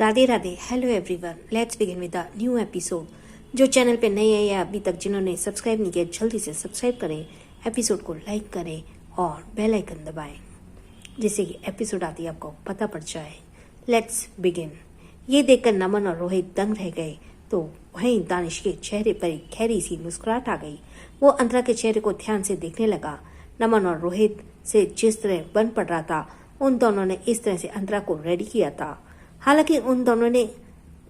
Radhe Radhe. Hello everyone, let's begin with the new episode. जो channel पे नए हैं या अभी तक जिन्होंने सब्सक्राइब नहीं किया, जल्दी से सब्सक्राइब करें, एपिसोड को लाइक करें और बेल आइकन दबाएं, जिससे कि एपिसोड आती आपको पता पड़ जाए। Let's begin. ये देखकर नमन और रोहित दंग रह गए तो वहीं दानिश के चेहरे पर एक गहरी सी मुस्कुराहट आ गई। वो अंतरा के चेहरे को ध्यान से देखने लगा। नमन और रोहित से जिस तरह बन पड़ रहा था, उन दोनों ने इस तरह से अंतरा को रेडी किया था। हालांकि उन दोनों ने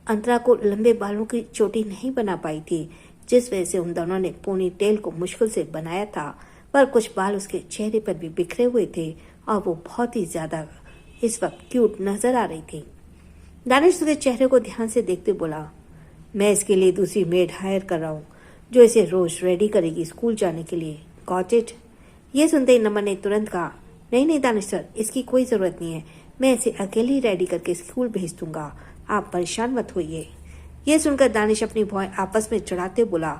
अंतरा को लंबे बालों की चोटी नहीं बना पाई थी, जिस वजह से उन दोनों ने पोनी टेल को मुश्किल से बनाया था, पर कुछ बाल उसके चेहरे पर भी बिखरे हुए थे और वो बहुत ही ज्यादा इस वक्त क्यूट नजर आ रही थी। दानिश उसके चेहरे को ध्यान से देखते बोला, मैं इसके लिए दूसरी मेड हायर कर रहा हूँ जो इसे रोज रेडी करेगी स्कूल जाने के लिए। Got it? ये सुनते ही नमन ने तुरंत कहा, नहीं नहीं दानिश सर, इसकी कोई जरूरत नहीं है, मैं इसे अकेले ही रेडी करके स्कूल भेज दूंगा, आप परेशान मत होइए। यह सुनकर दानिश अपनी भौं आपस में चढ़ाते बोला,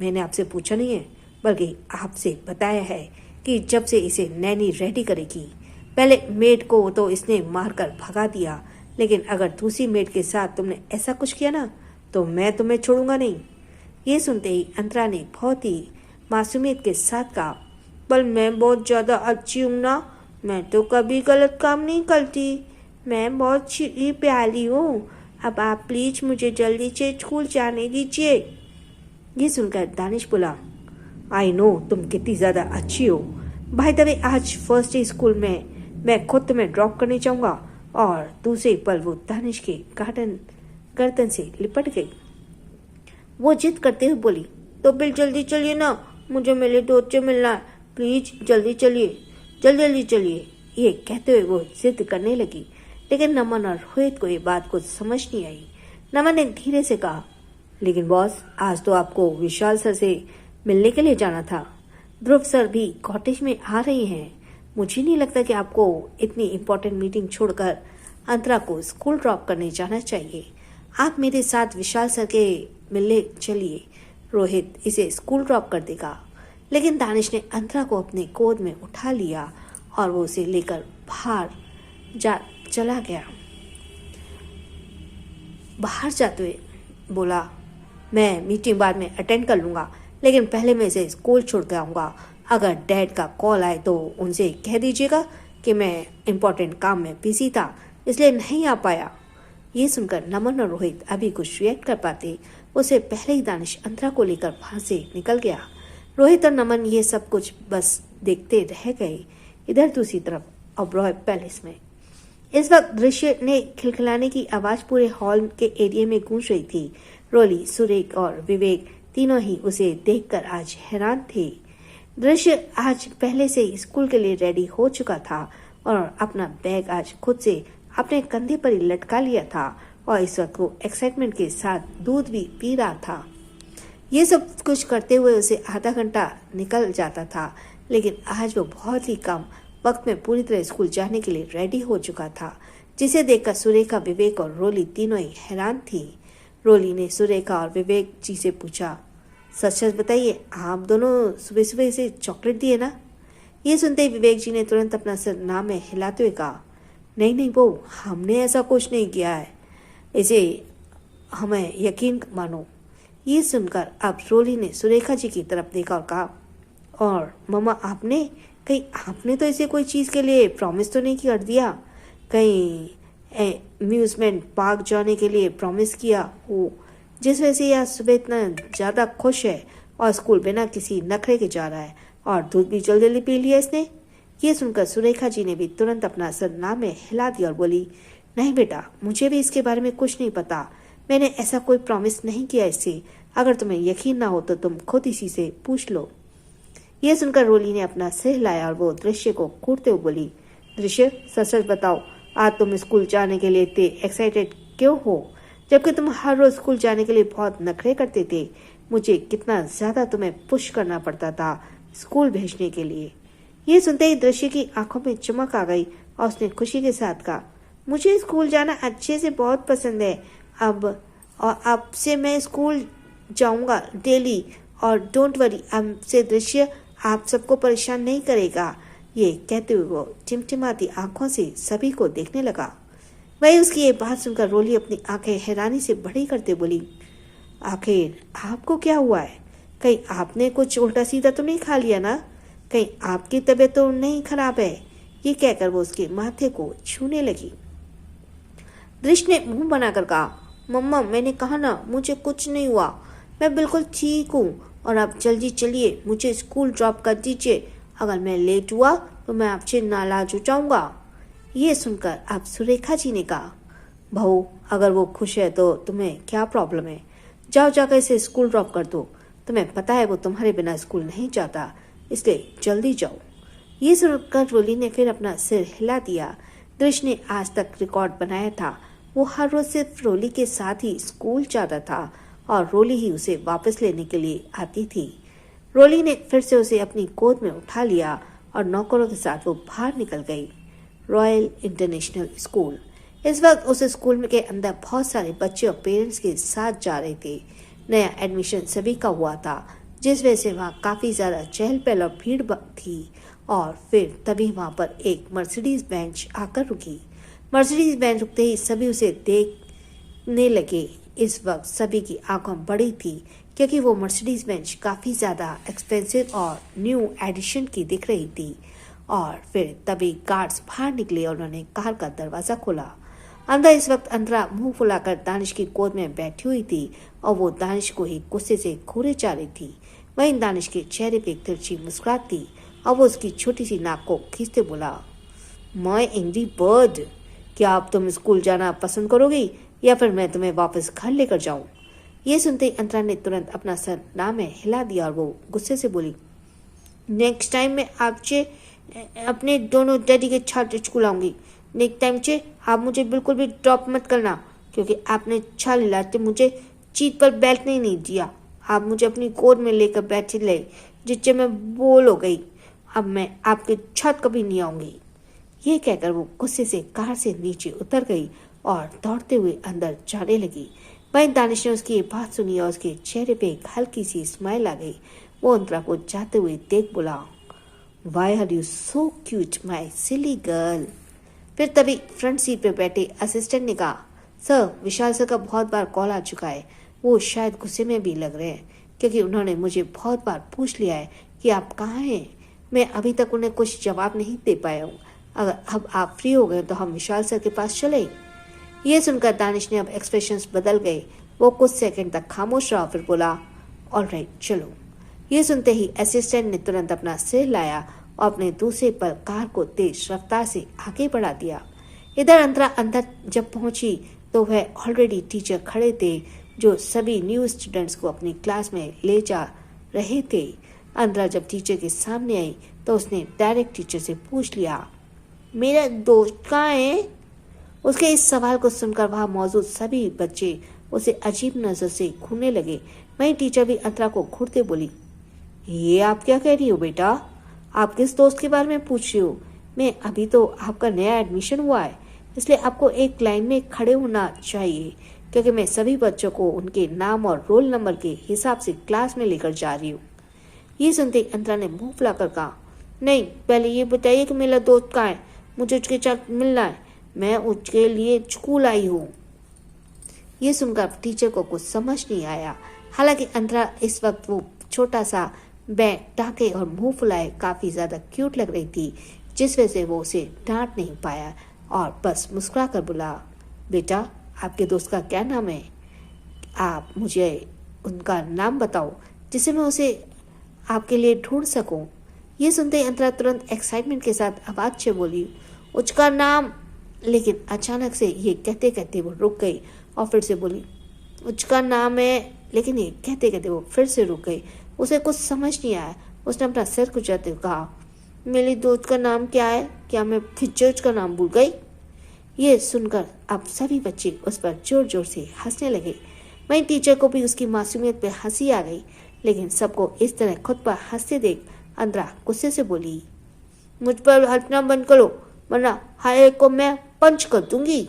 मैंने आपसे पूछा नहीं है, बल्कि आपसे बताया है कि जब से इसे नैनी रेडी करेगी। पहले मेड को तो इसने मारकर भगा दिया, लेकिन अगर दूसरी मेड के साथ तुमने ऐसा कुछ किया ना, तो मैं तुम्हें छोड़ूंगा नहीं। ये सुनते ही अंतरा ने बहुत ही मासूमियत के साथ कहा, पर मैं बहुत ज्यादा अच्छी हूँ ना, मैं तो कभी गलत काम नहीं करती, मैं बहुत ही प्यारी हूँ, अब आप प्लीज मुझे जल्दी से स्कूल जाने दीजिए। ये सुनकर दानिश बोला, आई नो तुम कितनी ज्यादा अच्छी हो। भाई तभी आज फर्स्ट डे स्कूल में मैं खुद तुम्हें ड्रॉप करने जाऊंगा। और दूसरे पल वो दानिश के गर्दन से लिपट गई। वो जिद करते हुए बोली, तो फिर जल्दी चलिए ना, मुझे मेरे दोस्त से मिलना है, प्लीज जल्दी चलिए, जल्दी जल्दी चलिए। ये कहते हुए वो जिद करने लगी, लेकिन नमन और रोहित को ये बात कुछ समझ नहीं आई। नमन ने धीरे से कहा, लेकिन बॉस, आज तो आपको विशाल सर से मिलने के लिए जाना था, ध्रुव सर भी कॉटेज में आ रहे हैं, मुझे नहीं लगता कि आपको इतनी इम्पोर्टेंट मीटिंग छोड़कर अंतरा को स्कूल ड्रॉप करने जाना चाहिए, आप मेरे साथ विशाल सर के मिलने चलिए, रोहित इसे स्कूल ड्रॉप कर देगा। लेकिन दानिश ने अंतरा को अपने गोद में उठा लिया और वो उसे लेकर चला गया। बाहर जाते हुए बोला, मैं मीटिंग बाद में अटेंड कर लूंगा, लेकिन पहले मैं इसे स्कूल छोड़ के आऊंगा। अगर डैड का कॉल आए तो उनसे कह दीजिएगा कि मैं इम्पोर्टेंट काम में बिजी था, इसलिए नहीं आ पाया। ये सुनकर नमन और रोहित अभी कुछ रिएक्ट कर पाते, उसे पहले ही दानिश अंतरा को लेकर वहां से निकल गया। रोहित और नमन ये सब कुछ बस देखते रह गए। इधर दूसरी तरफ ओबरॉय पैलेस में इस वक्त दृश्य ने खिलखिलाने की आवाज पूरे हॉल के एरिया में गूंज रही थी। रोली, सुरेख और विवेक तीनों ही उसे देखकर आज हैरान थे। दृश्य आज पहले से ही स्कूल के लिए रेडी हो चुका था और अपना बैग आज खुद से अपने कंधे पर ही लटका लिया था और इस वक्त वो एक्साइटमेंट के साथ दूध भी पी रहा था। ये सब कुछ करते हुए उसे आधा घंटा निकल जाता था, लेकिन आज वो बहुत ही कम वक्त में पूरी तरह स्कूल जाने के लिए रेडी हो चुका था, जिसे देखकर सुरेखा, विवेक और रोली तीनों ही हैरान थी। रोली ने सुरेखा और विवेक जी से पूछा, सच सच बताइए, आप दोनों सुबह सुबह इसे चॉकलेट दिए ना? ये सुनते ही विवेक जी ने तुरंत अपना सिर ना में हिलाते हुए कहा, नहीं नहीं बहू, हमने ऐसा कुछ नहीं किया है, इसे हमें यकीन मानो। ये सुनकर अब रोली ने सुरेखा जी की तरफ देखा और कहा, और मम्मा कहीं आपने तो इसे कोई चीज़ के लिए प्रॉमिस तो नहीं कर दिया? कहीं अम्यूजमेंट पार्क जाने के लिए प्रॉमिस किया हो, जिस वजह से यह सुबह इतना ज़्यादा खुश है और स्कूल बिना किसी नखरे के जा रहा है, और दूध भी जल्दी जल्दी पी लिया इसने। ये सुनकर सुरेखा जी ने भी तुरंत अपना सर ना में हिला दिया और बोली, नहीं बेटा, मुझे भी इसके बारे में कुछ नहीं पता, मैंने ऐसा कोई प्रॉमिस नहीं किया इससे, अगर तुम्हें यकीन ना हो तो तुम खुद इसी से पूछ लो। यह सुनकर रोली ने अपना सिर हिलाया और वो दृश्य को घूरते हुए बोली, दृश्य सच सच बताओ, आज तुम स्कूल जाने के लिए इतने एक्साइटेड क्यों हो, जबकि तुम हर रोज स्कूल जाने के लिए बहुत नखरे करते थे, मुझे कितना ज्यादा तुम्हें पुश करना पड़ता था स्कूल भेजने के लिए। ये सुनते ही दृश्य की आंखों में चमक आ गई और उसने खुशी के साथ कहा, मुझे स्कूल जाना अच्छे से बहुत पसंद है, अब से मैं स्कूल जाऊंगा डेली, और डोंट वरी, अब से दृश्य आप सबको परेशान नहीं करेगा। ये कहते हुए वो टिमटिमाती आंखों से सभी को देखने लगा। वही उसकी ये बात सुनकर रोली अपनी आंखें हैरानी से बड़ी करते बोली, आखिर आपको क्या हुआ है? कहीं आपने कुछ उल्टा सीधा तो नहीं खा लिया ना? कहीं आपकी तबीयत तो नहीं खराब है? ये कहकर वो उसके माथे को छूने लगी। दृश्य ने मुंह बनाकर कहा, मम्मा मैंने कहा ना मुझे कुछ नहीं हुआ, मैं बिल्कुल ठीक हूँ और आप जल्दी चलिए, मुझे स्कूल ड्रॉप कर दीजिए। अगर मैं लेट हुआ तो मैं आपसे नाराज हो जाऊंगा। ये सुनकर अब सुरेखा जी ने कहा, बहू अगर वो खुश है तो तुम्हें क्या प्रॉब्लम है? जाओ जाकर इसे स्कूल ड्रॉप कर दो। तुम्हें पता है वो तुम्हारे बिना स्कूल नहीं जाता, इसलिए जल्दी जाओ। ये सुनकर रोली ने फिर अपना सिर हिला दिया। दृश्य ने आज तक रिकॉर्ड बनाया था, वो हर रोज सिर्फ रोली के साथ ही स्कूल जाता था और रोली ही उसे वापस लेने के लिए आती थी। रोली ने फिर से उसे अपनी गोद में उठा लिया और नौकरों के साथ वो बाहर निकल गई। Royal international school. इस वक्त उस स्कूल के अंदर बहुत सारे बच्चे और पेरेंट्स के साथ जा रहे थे। नया एडमिशन सभी का हुआ था, जिस वजह से वहाँ काफ़ी ज़्यादा चहल पहल और भीड़ थी। और फिर तभी वहाँ पर एक मर्सिडीज बेंच आकर रुकी। मर्सिडीज बेंच रुकते ही सभी उसे देखने लगे। इस वक्त सभी की आंखें बड़ी थी क्योंकि वो मर्सिडीज बेंच काफ़ी ज़्यादा एक्सपेंसिव और न्यू एडिशन की दिख रही थी। और फिर तभी गार्ड्स बाहर निकले और उन्होंने कार का दरवाज़ा खोला। अंदर इस वक्त अंतरा मुंह फुलाकर दानिश की गोद में बैठी हुई थी और वो दानिश को ही गुस्से से घूरे जा रही थी। वहीं दानिश के चेहरे पे एक तिरछी मुस्कुराहट थी और वो उसकी छोटी सी नाक को खींचते बोला, माय एंग्री बर्ड, क्या अब तुम स्कूल जाना पसंद करोगी या फिर मैं तुम्हें वापस घर लेकर जाऊं? ये सुनते ही अंतरा ने तुरंत अपना सर ना में हिला दिया और वो गुस्से से बोली, नेक्स्ट टाइम मैं आपसे अपने दोनों डैडी के साथ स्कूल आऊंगी। नेक्स्ट टाइम से आप मुझे बिल्कुल भी ड्रॉप मत करना क्योंकि आपने छाल हिलाते मुझे सीट पर बैठने नहीं दिया। आप मुझे अपनी गोद में लेकर बैठे ले, जिससे मैं बोर हो गई। अब मैं आपके छत कभी नहीं आऊंगी। ये कहकर वो गुस्से से कार से नीचे उतर गई और दौड़ते हुए अंदर जाने लगी। वहीं दानिश ने उसकी ये बात सुनी और उसके चेहरे पे एक हल्की सी स्माइल आ गई। वो अंतरा को जाते हुए देख बोला, why are you so cute my silly girl. फिर तभी फ्रंट सीट पे बैठे असिस्टेंट ने कहा, सर विशाल सर का बहुत बार कॉल आ चुका है, वो शायद गुस्से में भी लग रहे हैं क्योंकि उन्होंने मुझे बहुत बार पूछ लिया है कि आप कहाँ हैं। मैं अभी तक उन्हें कुछ जवाब नहीं दे पाया हूँ। अगर अब आप फ्री हो गए तो हम विशाल सर के पास चले। ये सुनकर दानिश ने अब एक्सप्रेशंस बदल गए। वो कुछ सेकंड तक खामोश रहा, फिर बोला, ऑलराइट चलो। ये सुनते ही असिस्टेंट ने तुरंत अपना सिर लाया और अपने दूसरे पर कार को तेज रफ्तार से आगे बढ़ा दिया। इधर अंतरा अंदर जब पहुंची तो वह ऑलरेडी टीचर खड़े थे जो सभी न्यू स्टूडेंट्स को अपनी क्लास में ले जा रहे थे। अंतरा जब टीचर के सामने आई तो उसने डायरेक्ट टीचर से पूछ लिया, मेरा दोस्त कहाँ है? उसके इस सवाल को सुनकर वहाँ मौजूद सभी बच्चे उसे अजीब नजर से घूरने लगे। वहीं टीचर भी अंतरा को घूरते बोली, ये आप क्या कह रही हो बेटा? आप किस दोस्त के बारे में पूछ रही हो? मैं अभी तो आपका नया एडमिशन हुआ है, इसलिए आपको एक लाइन में खड़े होना चाहिए क्योंकि मैं सभी बच्चों को उनके नाम और रोल नंबर के हिसाब से क्लास में लेकर जा रही हूँ। ये सुनते अंतरा ने मुंह फुलाकर कहा, नहीं पहले ये बताइए कि मेरा दोस्त कहाँ है, मुझे उसके साथ मिलना है, मैं उसके लिए स्कूल आई हूँ। ये सुनकर टीचर को कुछ समझ नहीं आया। हालांकि अंतरा इस वक्त वो छोटा सा बैग टाके और मुंह फुलाए काफी ज्यादा क्यूट लग रही थी, जिस वजह से वो उसे डांट नहीं पाया और बस मुस्कुरा कर बोला, बेटा आपके दोस्त का क्या नाम है? आप मुझे उनका नाम बताओ जिसे मैं उसे आपके लिए ढूंढ सकूं। ये सुनते ही अंतरा तुरंत एक्साइटमेंट के साथ आवाज से बोली, उसका नाम। लेकिन अचानक से ये कहते कहते वो रुक गई और फिर से बोली, उसका नाम है। लेकिन ये कहते कहते वो फिर से रुक गई। उसे कुछ समझ नहीं आया। उसने अपना सिर खुजाते हुए कहा, मेरी दोस्त का नाम क्या है? क्या मैं फिर चर्च का नाम भूल गई? ये सुनकर अब सभी बच्चे उस पर जोर जोर से हंसने लगे। वहीं टीचर को भी उसकी मासूमियत पे हंसी आ गई। लेकिन सबको इस तरह खुद पर हंसते देख अंतरा गुस्से से बोली, मुझ पर हंसना बंद करो वरना हर एक को मैं पंच कर दूंगी।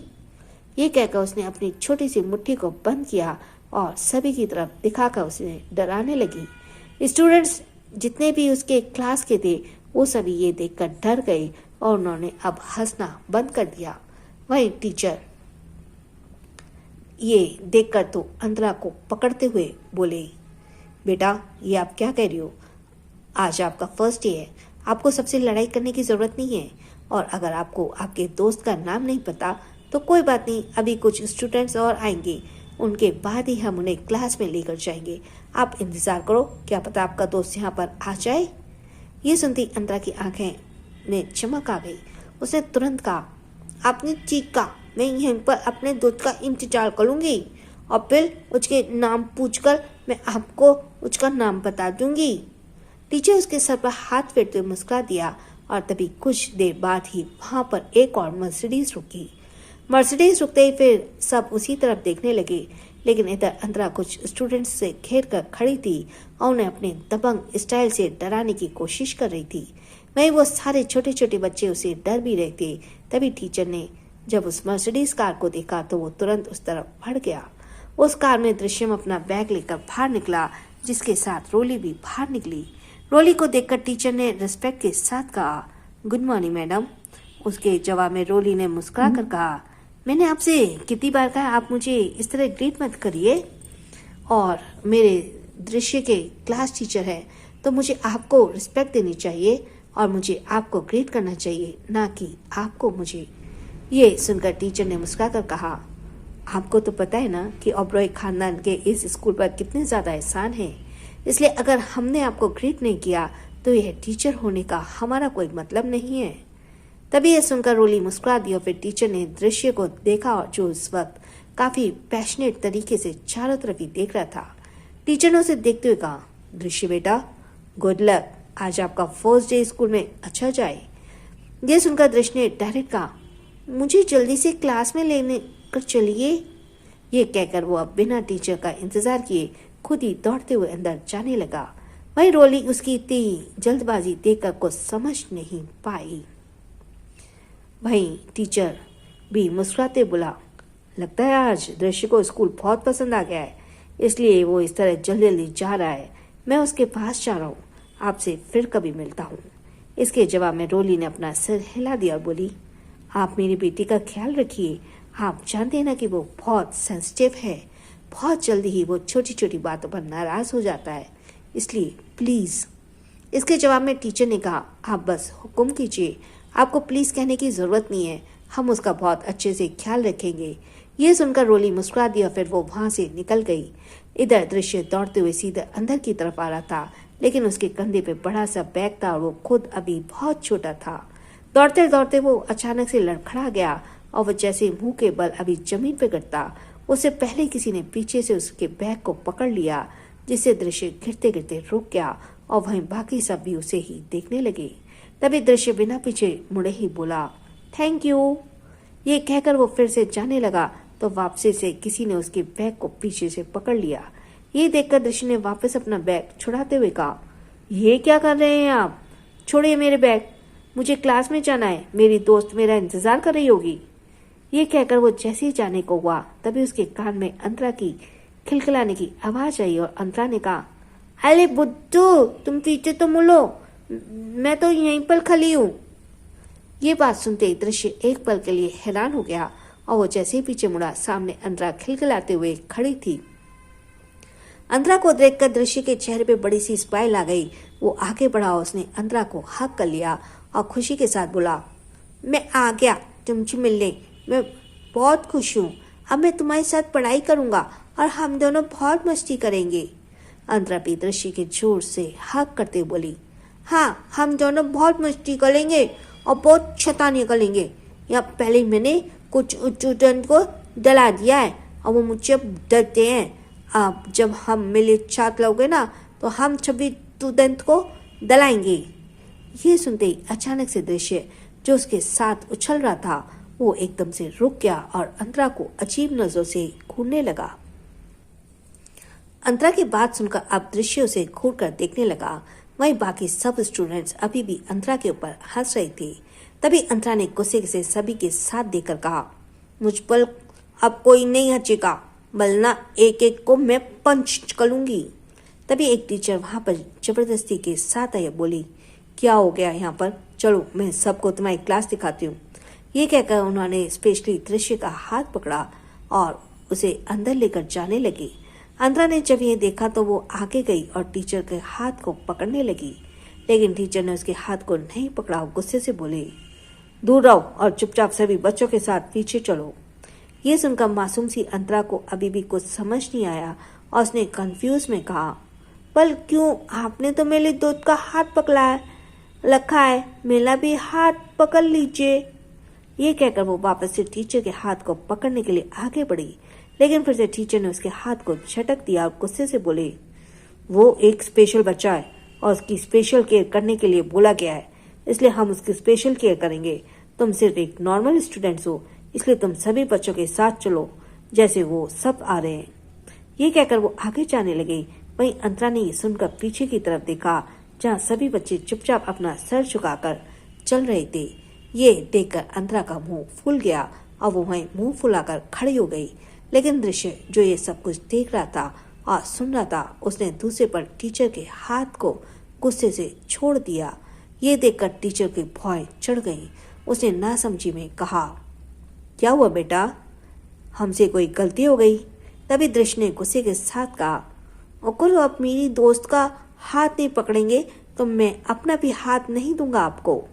ये कहकर उसने अपनी छोटी सी मुट्ठी को बंद किया और सभी की तरफ दिखाकर उसे डराने लगी। स्टूडेंट्स जितने भी उसके क्लास के थे वो सभी ये देखकर डर गए और उन्होंने अब हंसना बंद कर दिया। वहीं टीचर ये देखकर तो अंतरा को पकड़ते हुए बोले, बेटा ये आप क्या कह रही हो? आज आपका फर्स्ट डे है, आपको सबसे लड़ाई करने की जरूरत नहीं है। और अगर आपको आपके दोस्त का नाम नहीं पता तो कोई बात नहीं, अभी कुछ स्टूडेंट्स और आएंगे, उनके बाद ही हम उन्हें क्लास में लेकर जाएंगे। आप इंतजार करो, क्या पता आपका दोस्त यहाँ पर आ जाए। ये सुनती अंतरा की आंखें में चमक आ गई। उसने तुरंत कहा, आपने ठीक कहा, मैं यहीं पर अपने दोस्त का इंतजार करूंगी और फिर उसके नाम पूछकर मैं आपको उसका नाम बता दूंगी। टीचर उसके सर पर हाथ फेरते हुए मुस्कुरा दिया और तभी कुछ देर बाद ही वहां पर एक और मर्सिडीज रुकी। मर्सिडीज रुकते ही फिर सब उसी तरफ देखने लगे, लेकिन इधर अंतरा कुछ स्टूडेंट्स से घेर कर खड़ी थी और उन्हें अपने दबंग स्टाइल से डराने की कोशिश कर रही थी। वहीं वो सारे छोटे छोटे बच्चे उसे डर भी रहे थे। तभी टीचर ने जब उस मर्सिडीज कार को देखा तो वो तुरंत उस तरफ बढ़ गया। उस कार में दृश्यम अपना बैग लेकर बाहर निकला, जिसके साथ रोली भी बाहर निकली। रोली को देखकर टीचर ने रिस्पेक्ट के साथ कहा, गुड मॉर्निंग मैडम। उसके जवाब में रोली ने मुस्कुरा कर कहा, मैंने आपसे कितनी बार कहा आप मुझे इस तरह ग्रीट मत करिए, और मेरे दृश्य के क्लास टीचर हैं तो मुझे आपको रिस्पेक्ट देनी चाहिए और मुझे आपको ग्रीट करना चाहिए, ना कि आपको मुझे। ये सुनकर टीचर ने मुस्कुरा कर कहा, आपको तो पता है ना कि ओबरॉय खानदान के इस स्कूल पर कितने ज्यादा एहसान है, इसलिए अगर हमने आपको ग्रीट नहीं किया तो यह टीचर होने का हमारा कोई मतलब नहीं है। तभी यह सुनकर रोली मुस्कुरा दी और फिर टीचर ने दृश्य को देखा और जो उस वक्त काफी पैशनेट तरीके से चारों तरफ ही देख रहा था। टीचर ने उसे देखते हुए कहा, दृश्य बेटा गुड लक, आज आपका फर्स्ट डे स्कूल में अच्छा जाए। यह सुनकर दृश्य ने डायरेक्ट कहा, मुझे जल्दी से क्लास में लेने कर चलिए। ये कहकर वो अब बिना टीचर का इंतजार किए खुद ही दौड़ते हुए अंदर जाने लगा। वहीं रोली उसकी इतनी जल्दबाजी देखकर कुछ समझ नहीं पाई। वहीं टीचर भी मुस्कुराते बोला, लगता है आज दृश्य को स्कूल बहुत पसंद आ गया है, इसलिए वो इस तरह जल्दी जल्दी जा रहा है। मैं उसके पास जा रहा हूँ, आपसे फिर कभी मिलता हूँ। इसके जवाब में रोली ने अपना सिर हिला दिया और बोली, आप मेरी बेटी का ख्याल रखिए, आप जानते हैं ना कि वो बहुत सेंसिटिव है, बहुत जल्दी ही वो छोटी छोटी बातों पर नाराज हो जाता है, इसलिए प्लीज। इसके जवाब में टीचर ने कहा, आप बस हुक्म कीजिए, आपको प्लीज कहने की जरूरत नहीं है, हम उसका बहुत अच्छे से ख्याल रखेंगे। ये सुनकर रोली मुस्कुरा दी और फिर वो वहां से निकल गई। इधर दृश्य दौड़ते हुए सीधे अंदर की तरफ आ रहा था, लेकिन उसके कंधे पे बड़ा सा बैग था और वो खुद अभी बहुत छोटा था। दौड़ते दौड़ते वो अचानक से लड़खड़ा गया और वो जैसे मुंह के बल अभी जमीन पे गिरता, उससे पहले किसी ने पीछे से उसके बैग को पकड़ लिया, जिससे दृश्य गिरते गिरते रुक गया और वहीं बाकी सब भी उसे ही देखने लगे। तभी दृश्य बिना पीछे मुड़े ही बोला, थैंक यू। ये कहकर वो फिर से जाने लगा तो वापसी से किसी ने उसके बैग को पीछे से पकड़ लिया। ये देखकर दृश्य ने वापस अपना बैग छुड़ाते हुए कहा, ये क्या कर रहे हैं आप? छोड़िए मेरे बैग, मुझे क्लास में जाना है, मेरी दोस्त मेरा इंतजार कर रही होगी। ये कहकर वो जैसे ही जाने को हुआ तभी उसके कान में अंतरा की खिलखिलाने की आवाज आई और अंतरा ने कहा, अरे बुद्धू तुम पीछे तो मुड़ो, मैं तो यहीं पर खड़ी हूँ। ये बात सुनते ही दृश्य एक पल के लिए हैरान हो गया और वो जैसे ही पीछे मुड़ा सामने अंतरा खिलखिलाते हुए खड़ी थी। अंतरा को देखकर दृश्य के चेहरे पे बड़ी सी स्माइल आ गई। वो आगे बढ़ा और उसने अंतरा को हक कर लिया और खुशी के साथ बोला, मैं आ गया तुमसे मिलने, मैं बहुत खुश हूँ, अब मैं तुम्हारे साथ पढ़ाई करूंगा और हम दोनों बहुत मस्ती करेंगे। अंतरा भी दृश्य के जोर से हक करते बोली, हाँ हम दोनों बहुत मस्ती करेंगे और बहुत शैतानी करेंगे। या पहले मैंने कुछ स्टूडेंट को डरा दिया है और वो मुझसे डरते हैं। अब जब हम मिले छात्र लोगे ना तो हम सभी स्टूडेंट को डराएंगे। ये सुनते ही अचानक से दृश्य जो उसके साथ उछल रहा था वो एकदम से रुक गया और अंतरा को अजीब नजरों से घूरने लगा। अंतरा की बात सुनकर अब दृश्य उसे घूर कर देखने लगा। वहीं बाकी सब स्टूडेंट्स अभी भी अंतरा के ऊपर हंस रहे थे। तभी अंतरा ने गुस्से से सभी के साथ देखकर कहा, मुझ पर अब कोई नहीं हंसेगा, वरना एक एक को मैं पंच करूंगी। तभी एक टीचर वहां पर जबरदस्ती के साथ आई, बोली, क्या हो गया यहाँ पर, चलो मैं सबको तुम्हारी क्लास दिखाती हूँ। ये कहकर उन्होंने स्पेशली दृश्य का हाथ पकड़ा और उसे अंदर लेकर जाने लगी। अंतरा ने जब ये देखा तो वो आगे गई और टीचर के हाथ को पकड़ने लगी, लेकिन टीचर ने उसके हाथ को नहीं पकड़ा और गुस्से से बोली, दूर रहो और चुपचाप सभी बच्चों के साथ पीछे चलो। ये सुनकर मासूम सी अंतरा को अभी भी कुछ समझ नहीं आया और उसने कंफ्यूज में कहा, पर क्यों, आपने तो मेरे दोस्त का हाथ पकड़ा है रखा है, मेरा भी हाथ पकड़ लीजिए। ये कहकर वो वापस से टीचर के हाथ को पकड़ने के लिए आगे बढ़ी, लेकिन फिर से टीचर ने उसके हाथ को झटक दिया और गुस्से से बोले, वो एक स्पेशल बच्चा है और उसकी स्पेशल केयर करने के लिए बोला गया है, इसलिए हम उसकी स्पेशल केयर करेंगे। तुम सिर्फ एक नॉर्मल स्टूडेंट्स हो, इसलिए तुम सभी बच्चों के साथ चलो जैसे वो सब आ रहे हैं। ये कहकर वो आगे जाने लगे। वहीं अंतरा ने ये सुनकर पीछे की तरफ देखा, जहाँ सभी बच्चे चुपचाप अपना सर झुकाकर चल रहे थे। ये देखकर अंतरा का मुंह फूल गया और वो वहीं मुंह फुलाकर खड़ी हो गई। लेकिन दृश्य जो ये सब कुछ देख रहा था और सुन रहा था, उसने दूसरे पर टीचर के हाथ को गुस्से से छोड़ दिया। ये देखकर टीचर की भौं चढ़ गई। उसने नासमझी में कहा, क्या हुआ बेटा, हमसे कोई गलती हो गई? तभी दृश्य ने गुस्से के साथ कहा, अगर आप मेरी दोस्त का हाथ नहीं पकड़ेंगे तो मैं अपना भी हाथ नहीं दूंगा आपको।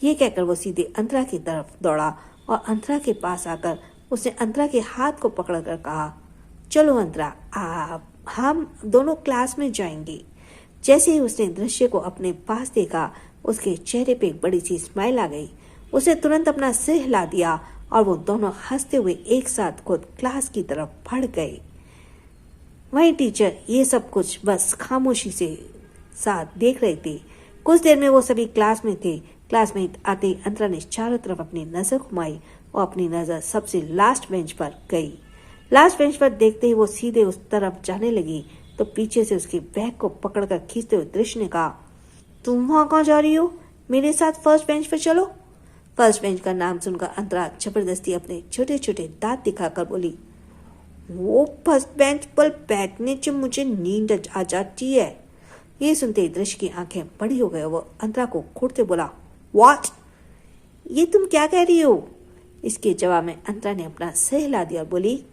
ये कहकर वो सीधे अंतरा की तरफ दौड़ा और अंतरा के पास आकर उसने अंतरा के हाथ को पकड़कर कहा, चलो अंतरा, आप हम दोनों क्लास में जाएंगे। जैसे ही उसने दृश्य को अपने पास देखा, उसके चेहरे पे एक बड़ी सी स्माइल आ गई। उसने तुरंत अपना सिर हिला दिया और वो दोनों हंसते हुए एक साथ खुद क्लास की तरफ बढ़ गए। वहीं टीचर ये सब कुछ बस खामोशी से साथ देख रहे थे। कुछ देर में वो सभी क्लास में थे। क्लास में आते अंतरा ने चारों तरफ अपनी नजर घुमाई और अपनी नजर सबसे लास्ट बेंच पर गई। लास्ट बेंच पर देखते ही वो सीधे उस तरफ जाने लगी तो पीछे से उसके बैग को पकड़कर खींचते हुए दृश्य ने कहा, तुम वहां कहाँ जा रही हो? मेरे साथ फर्स्ट बेंच पर चलो। फर्स्ट बेंच का नाम सुनकर अंतरा जबरदस्ती अपने छोटे छोटे दांत दिखाकर बोली, वो फर्स्ट बेंच पर बैठने से मुझे नींद आ जाती है। ये सुनते ही दृश्य की आंखें बड़ी हो गई। वो अंतरा को घूरते बोला, व्हाट, ये तुम क्या कह रही हो? इसके जवाब में अंतरा ने अपना सिर हिला दिया और बोली,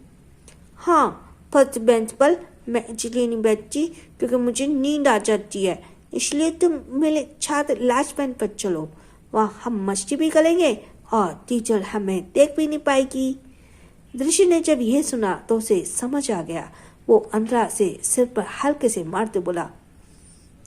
हाँ, फर्स्ट बेंच पर मैं इसलिए नहीं बैठती क्योंकि मुझे नींद आ जाती है, इसलिए तुम मेरे साथ लास्ट बेंच पर चलो, वहाँ हम मस्ती भी करेंगे और टीचर हमें देख भी नहीं पाएगी। दृश्य ने जब यह सुना तो उसे समझ आ गया। वो अंतरा से सिर पर हल्के से मारते बोला,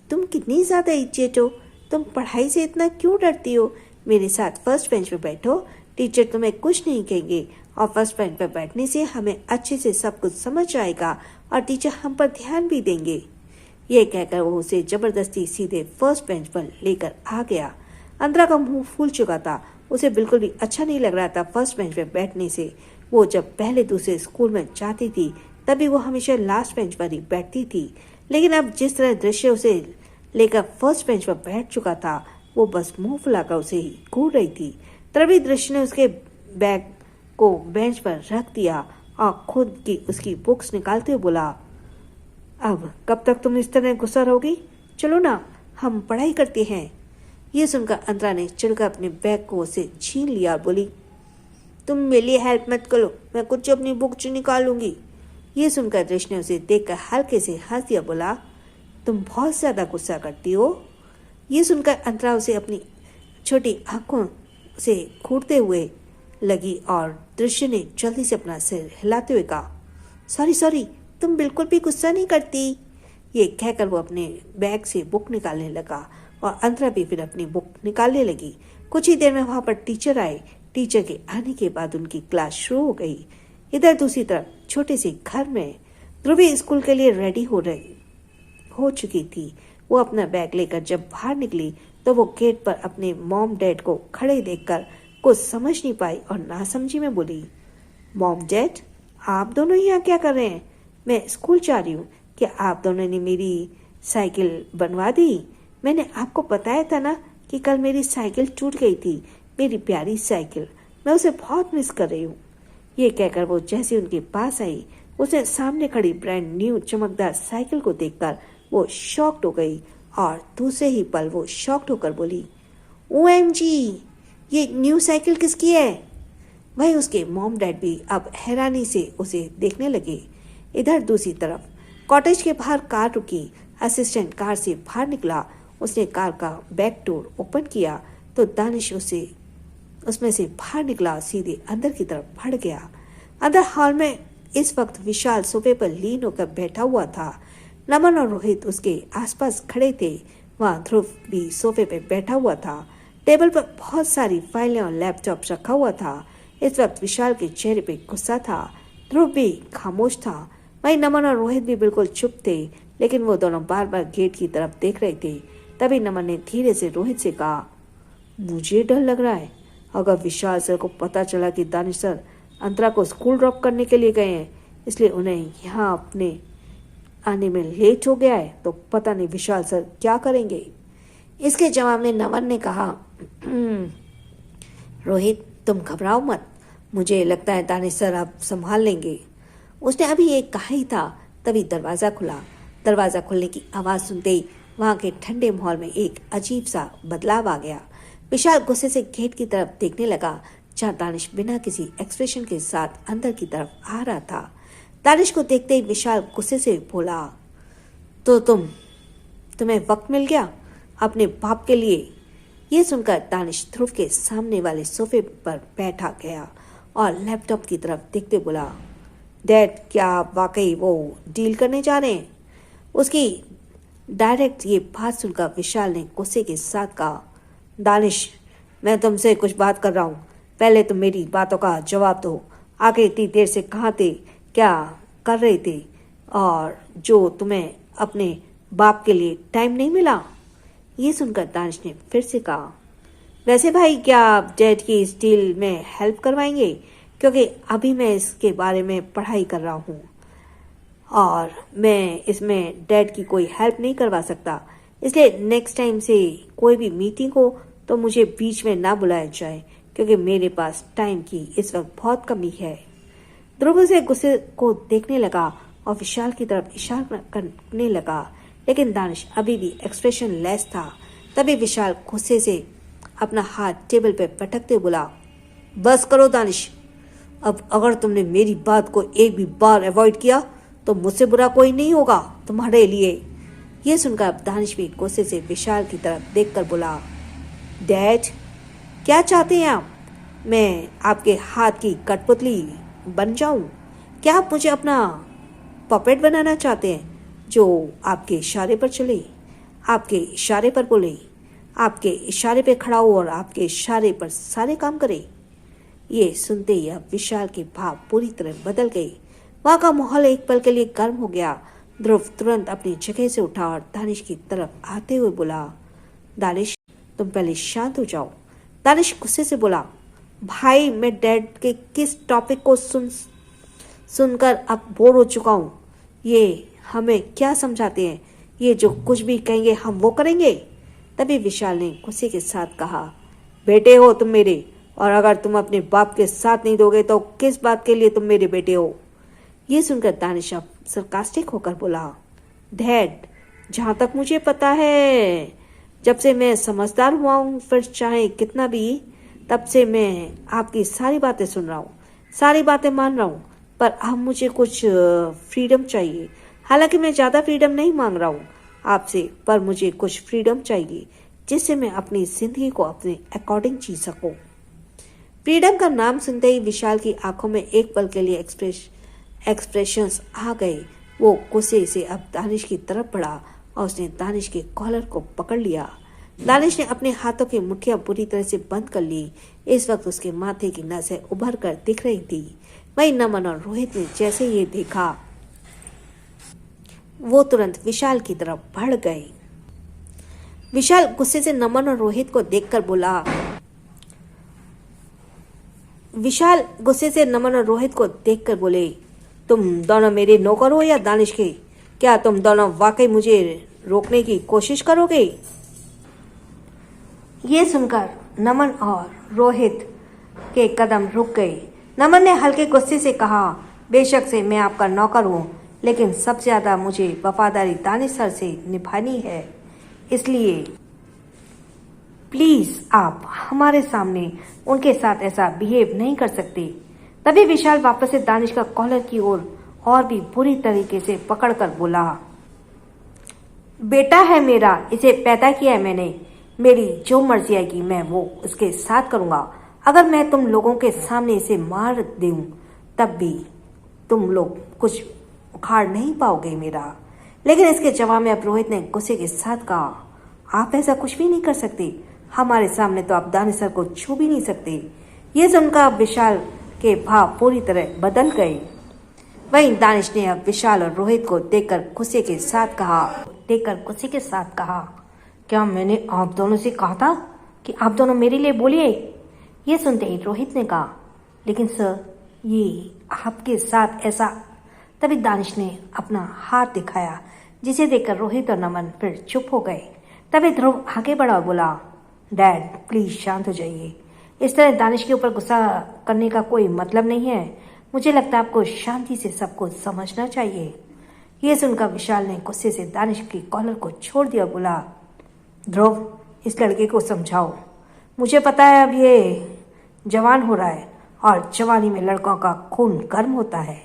तुम कितनी ज्यादा इज्जत हो, तुम पढ़ाई से इतना क्यों डरती हो? मेरे साथ फर्स्ट बेंच पर बैठो, टीचर तुम्हें कुछ नहीं कहेंगे और फर्स्ट बेंच पर बैठने से हमें अच्छे से सब कुछ समझ आएगा और टीचर हम पर ध्यान भी देंगे। ये कहकर वो उसे जबरदस्ती सीधे फर्स्ट बेंच पर लेकर आ गया। अंतरा का मुंह फूल चुका था। उसे बिल्कुल भी अच्छा नहीं लग रहा था फर्स्ट बेंच पर बैठने से। वो जब पहले दूसरे स्कूल में जाती थी तभी वो हमेशा लास्ट बेंच पर ही बैठती थी, लेकिन अब जिस तरह दृश्य उसे लेकर फर्स्ट बेंच पर बैठ चुका था, वो बस मुंह फुलाकर उसे ही घूर रही थी। तभी दृश्य ने उसके बैग को बेंच पर रख दिया और खुद की उसकी बुक्स निकालते हुए बोला, अब कब तक तुम इस तरह गुस्सा रहोगी? चलो ना, हम पढ़ाई करते हैं। ये सुनकर अंतरा ने चिढ़कर अपने बैग को उसे छीन लिया और बोली, तुम मेरे लिए हेल्प मत करो, मैं कुछ अपनी बुक से निकालूंगी। ये सुनकर दृश्य ने उसे देखकर हल्के से हंस दिया, बोला, तुम बहुत ज्यादा गुस्सा करती हो। ये सुनकर अंतरा उसे अपनी छोटी आंखों से घूरते हुए लगी और दृश्य ने जल्दी से अपना सिर हिलाते हुए कहा, सॉरी, तुम बिल्कुल भी गुस्सा नहीं करती। ये कहकर वो अपने बैग से बुक निकालने लगा और अंतरा भी फिर अपनी बुक निकालने लगी। कुछ ही देर में वहां पर टीचर आए। टीचर के आने के बाद उनकी क्लास शुरू हो गई। इधर दूसरी तरफ छोटे से घर में ध्रुवी स्कूल के लिए रेडी हो चुकी थी। वो अपना बैग लेकर जब बाहर निकली तो वो गेट पर अपने मॉम डैड को खड़े देखकर कुछ समझ नहीं पाई और नासमझी में बोली, मॉम डैड, आप दोनों यहाँ क्या कर रहे हैं? मैं स्कूल जा रही हूँ। क्या आप दोनों ने मेरी साइकिल बनवा दी? मैंने आपको बताया था ना कि कल मेरी साइकिल टूट गई थी, मेरी प्यारी साइकिल, मैं उसे बहुत मिस कर रही हूँ। ये कहकर वो जैसे उनके पास आई, उसने सामने खड़ी ब्रांड न्यू चमकदार साइकिल को देखकर वो शॉक्ड हो गई और दूसरे ही पल वो शॉक्ड होकर बोली, OMG, ये न्यू साइकिल किसकी है? वहीं उसके मॉम डैड भी अब हैरानी से उसे देखने लगे। इधर दूसरी तरफ कॉटेज के बाहर कार रुकी। असिस्टेंट कार से बाहर निकला। उसने कार का बैक डोर ओपन किया तो दानिश उसमें से बाहर निकला, सीधे अंदर की तरफ बढ़ गया। अंदर हॉल में इस वक्त विशाल सोफे पर लीन होकर बैठा हुआ था। नमन और रोहित उसके आसपास खड़े थे। वहाँ ध्रुव भी सोफे पर बैठा हुआ था। टेबल पर बहुत सारी फाइलें और लैपटॉप रखा हुआ था। इस वक्त विशाल के चेहरे पे गुस्सा था। ध्रुव भी खामोश था। वहीं नमन और रोहित भी बिल्कुल चुप थे, लेकिन वो दोनों बार बार गेट की तरफ देख रहे थे। तभी नमन ने धीरे से रोहित से कहा, मुझे डर लग रहा है। अगर विशाल सर को पता चला कि दानिश सर अंतरा को स्कूल ड्रॉप करने के लिए गए हैं, इसलिए उन्हें यहाँ अपने आने में लेट हो गया है, तो पता नहीं विशाल सर क्या करेंगे। इसके जवाब में नमन ने कहा, रोहित तुम घबराओ मत, मुझे लगता है दानिश सर अब संभाल लेंगे। उसने अभी एक कहा ही था, तभी दरवाज़ा खुला। दरवाज़ा खुलने की आवाज़ सुनते ही वहाँ के ठंडे माहौल में एक अजीब सा बदलाव आ गया। विशाल गुस्से से गेट की तरफ देखने लगा, जहाँ दानिश बिना किसी एक्सप्रेशन के साथ अंदर की तरफ आ रहा था। दानिश को देखते ही विशाल गुस्से से बोला, तो तुम्हें वक्त मिल गया अपने बाप के लिए। ये सुनकर दानिश ध्रुव के सामने वाले सोफे पर बैठा गया और लैपटॉप की तरफ देखते बोला, डैड क्या आप वाकई वो डील करने जा रहे हैं? उसकी डायरेक्ट ये बात सुनकर विशाल ने गुस्से के साथ कहा, दानिश मैं तुमसे कुछ बात कर रहा हूँ, पहले तुम मेरी बातों का जवाब दो। आगे इतनी देर से कहाँ थे, क्या कर रहे थे, और जो तुम्हें अपने बाप के लिए टाइम नहीं मिला? ये सुनकर दानिश ने फिर से कहा, वैसे भाई क्या आप डैड की इस डील में हेल्प करवाएंगे? क्योंकि अभी मैं इसके बारे में पढ़ाई कर रहा हूँ और मैं इसमें डैड की कोई हेल्प नहीं करवा सकता, इसलिए नेक्स्ट टाइम से कोई भी मीटिंग हो तो मुझे बीच में ना बुलाया जाए, क्योंकि मेरे पास टाइम की इस वक्त बहुत कमी है। ध्रुव से गुस्से को देखने लगा और विशाल की तरफ इशारा करने लगा, लेकिन दानिश अभी भी एक्सप्रेशन लेस था। तभी विशाल गुस्से से अपना हाथ टेबल पर पटकते बोला, बस करो दानिश, अब अगर तुमने मेरी बात को एक भी बार अवॉइड किया तो मुझसे बुरा कोई नहीं होगा तुम्हारे लिए। ये सुनकर अब दानिश भी गुस्से से विशाल की तरफ देखकर बोला, डैड क्या चाहते हैं आप? मैं आपके हाथ की कठपुतली बन जाऊं? क्या आप मुझे अपना पपेट बनाना चाहते हैं जो आपके इशारे पर चले, आपके इशारे पर बोले, आपके इशारे पे खड़ा हो और आपके इशारे पर सारे काम करे? ये सुनते ही अब विशाल के भाव पूरी तरह बदल गए। वहाँ का माहौल एक पल के लिए गर्म हो गया। ध्रुव तुरंत अपनी जगह से उठा और दानिश की तरफ आते हुए बोला, दानिश तुम पहले शांत हो जाओ। दानिश गुस्से से बोला, भाई मैं डैड के किस टॉपिक को सुनकर अब बोर हो चुका हूँ। ये हमें क्या समझाते हैं? ये जो कुछ भी कहेंगे हम वो करेंगे। तभी विशाल ने गुस्से के साथ कहा, बेटे हो तुम मेरे, और अगर तुम अपने बाप के साथ नहीं दोगे तो किस बात के लिए तुम मेरे बेटे हो? ये सुनकर दानिश अब सरकास्टिक होकर बोला, डैड जहाँ तक मुझे पता है जब से मैं समझदार हुआ हूँ, फिर चाहे कितना भी, तब से मैं आपकी सारी बातें सुन रहा हूँ, सारी बातें मान रहा हूँ, पर अब मुझे कुछ फ्रीडम चाहिए। हालांकि मैं ज़्यादा फ्रीडम नहीं मांग रहा हूँ आपसे, पर मुझे कुछ फ्रीडम चाहिए जिससे मैं अपनी जिंदगी को अपने अकॉर्डिंग जी सकूं। फ्रीडम का नाम सुनते ही विशाल की आंखों में एक पल के लिए एक्सप्रेशंस आ गए। वो गुस्से से अब दानिश की तरफ बढ़ा और उसने दानिश के कॉलर को पकड़ लिया। दानिश ने अपने हाथों की मुट्ठियां पूरी तरह से बंद कर ली। इस वक्त उसके माथे की नसें उभर कर दिख रही थी। वहीं नमन और रोहित ने जैसे ये देखा, वो तुरंत विशाल की तरफ बढ़ गए। विशाल गुस्से से नमन और रोहित को देखकर बोला, विशाल गुस्से से नमन और रोहित को देखकर बोले, तुम दोनों मेरे नौकर हो या दानिश के? क्या तुम दोनों वाकई मुझे रोकने की कोशिश करोगे? ये सुनकर नमन और रोहित के कदम रुक गए। नमन ने हल्के गुस्से से कहा, बेशक से मैं आपका नौकर हूँ, लेकिन सबसे ज्यादा मुझे वफादारी दानिश सर से निभानी है, इसलिए प्लीज आप हमारे सामने उनके साथ ऐसा बिहेव नहीं कर सकते। तभी विशाल वापस से दानिश का कॉलर की ओर और भी बुरी तरीके से पकड़कर बोला, बेटा है मेरा, इसे पैदा किया है मैंने, मेरी जो मर्जी आएगी मैं वो उसके साथ करूंगा। अगर मैं तुम लोगों के सामने इसे मार दूं तब भी तुम लोग कुछ उखाड़ नहीं पाओगे मेरा। लेकिन इसके जवाब में अब रोहित ने गुस्से के साथ कहा, आप ऐसा कुछ भी नहीं कर सकते, हमारे सामने तो आप दानिश सर को छू भी नहीं सकते। ये सुनकर विशाल के भाव पूरी तरह बदल गए। वहीं दानिश ने अब विशाल और रोहित को देखकर गुस्से के साथ कहा, क्या मैंने आप दोनों से कहा था कि आप दोनों मेरे लिए बोलिए? ये सुनते ही रोहित ने कहा, लेकिन सर ये आपके साथ ऐसा। तभी दानिश ने अपना हाथ दिखाया, जिसे देखकर रोहित और नमन फिर चुप हो गए। तभी ध्रुव आगे बढ़ा और बोला, डैड प्लीज शांत हो जाइए, इस तरह दानिश के ऊपर गुस्सा करने का कोई मतलब नहीं है। मुझे लगता है आपको शांति से सब कुछ समझना चाहिए। ये सुनकर विशाल ने गुस्से से दानिश की कॉलर को छोड़ दिया, बोला, ध्रुव इस लड़के को समझाओ, मुझे पता है अब ये जवान हो रहा है और जवानी में लड़कों का खून गर्म होता है,